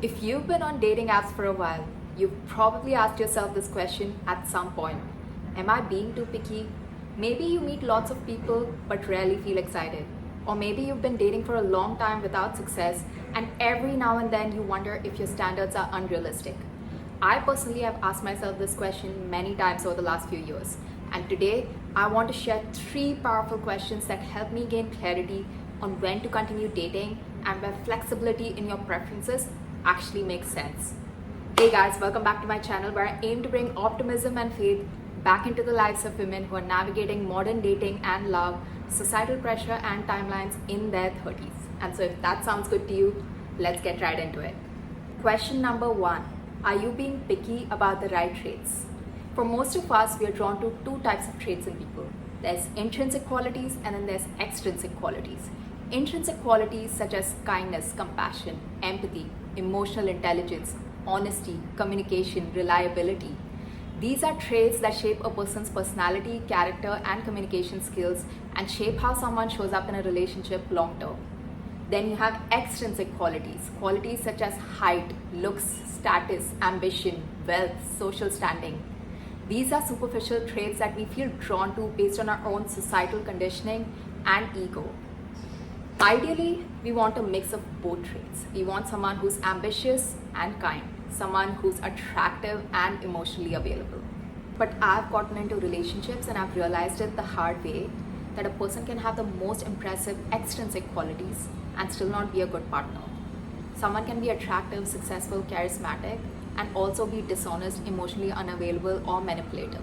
If you've been on dating apps for a while, you've probably asked yourself this question at some point. Am I being too picky? Maybe you meet lots of people but rarely feel excited. Or maybe you've been dating for a long time without success, and every now and then you wonder if your standards are unrealistic. I personally have asked myself this question many times over the last few years, and today I want to share 3 powerful questions that help me gain clarity on when to continue dating and where flexibility in your preferences actually makes sense. Hey guys, welcome back to my channel where I aim to bring optimism and faith back into the lives of women who are navigating modern dating and love, societal pressure and timelines in their 30s. And so if that sounds good to you, let's get right into it. Question number 1. Are you being picky about the right traits? For most of us, we are drawn to 2 types of traits in people. There's intrinsic qualities and then there's extrinsic qualities. Intrinsic qualities such as kindness, compassion, empathy, emotional intelligence, honesty, communication, reliability. These are traits that shape a person's personality, character, and communication skills and shape how someone shows up in a relationship long term. Then you have extrinsic qualities, qualities such as height, looks, status, ambition, wealth, social standing. These are superficial traits that we feel drawn to based on our own societal conditioning and ego. Ideally, we want a mix of both traits. We want someone who's ambitious and kind, someone who's attractive and emotionally available. But I've gotten into relationships and I've realized it the hard way that a person can have the most impressive extrinsic qualities and still not be a good partner. Someone can be attractive, successful, charismatic, and also be dishonest, emotionally unavailable, or manipulative.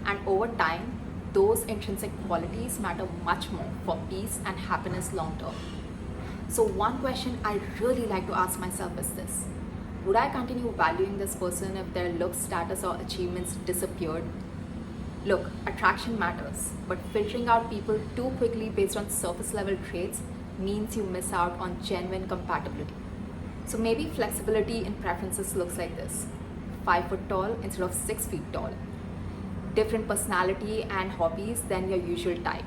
And over time, those intrinsic qualities matter much more for peace and happiness long term. So one question I really like to ask myself is this: would I continue valuing this person if their looks, status, or achievements disappeared? Look, attraction matters, but filtering out people too quickly based on surface level traits means you miss out on genuine compatibility. So maybe flexibility in preferences looks like this: 5 foot tall instead of 6 feet tall. Different personality and hobbies than your usual type.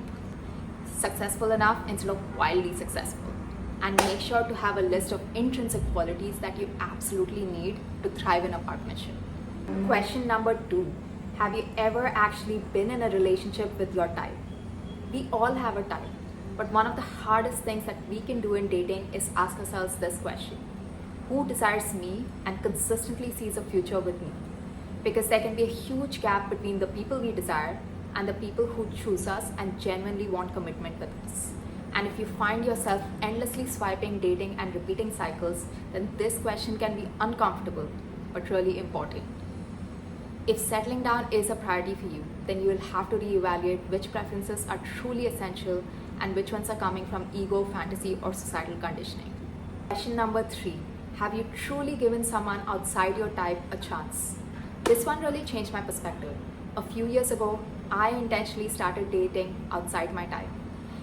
Successful enough instead of wildly successful. And make sure to have a list of intrinsic qualities that you absolutely need to thrive in a partnership. Question number 2. Have you ever actually been in a relationship with your type? We all have a type, but one of the hardest things that we can do in dating is ask ourselves this question: who desires me and consistently sees a future with me? Because there can be a huge gap between the people we desire and the people who choose us and genuinely want commitment with us. And if you find yourself endlessly swiping, dating, and repeating cycles, then this question can be uncomfortable but really important. If settling down is a priority for you, then you will have to reevaluate which preferences are truly essential and which ones are coming from ego, fantasy, or societal conditioning. Question number 3. Have you truly given someone outside your type a chance? This one really changed my perspective. A few years ago, I intentionally started dating outside my type.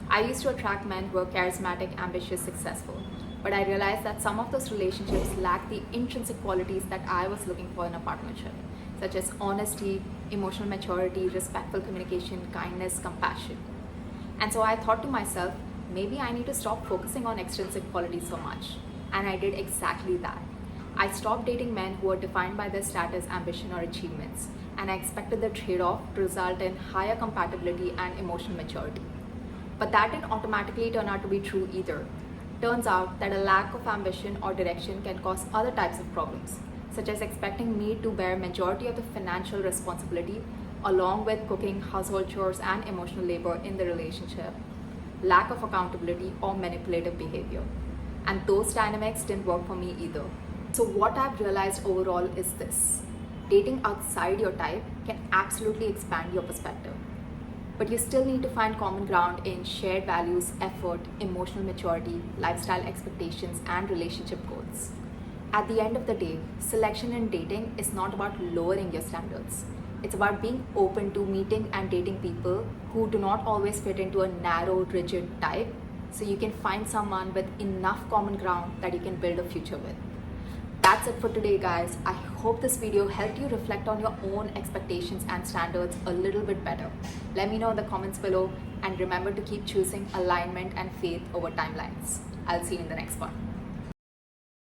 I used to attract men who were charismatic, ambitious, successful. But I realized that some of those relationships lacked the intrinsic qualities that I was looking for in a partnership, such as honesty, emotional maturity, respectful communication, kindness, compassion. And so I thought to myself, maybe I need to stop focusing on extrinsic qualities so much. And I did exactly that. I stopped dating men who were defined by their status, ambition, or achievements, and I expected the trade-off to result in higher compatibility and emotional maturity. But that didn't automatically turn out to be true either. Turns out that a lack of ambition or direction can cause other types of problems, such as expecting me to bear majority of the financial responsibility along with cooking, household chores, and emotional labor in the relationship, lack of accountability, or manipulative behavior. And those dynamics didn't work for me either. So what I've realized overall is this: dating outside your type can absolutely expand your perspective. But you still need to find common ground in shared values, effort, emotional maturity, lifestyle expectations, and relationship goals. At the end of the day, selection in dating is not about lowering your standards. It's about being open to meeting and dating people who do not always fit into a narrow, rigid type, so you can find someone with enough common ground that you can build a future with. That's it for today, guys. I hope this video helped you reflect on your own expectations and standards a little bit better. Let me know in the comments below, and remember to keep choosing alignment and faith over timelines. I'll see you in the next one.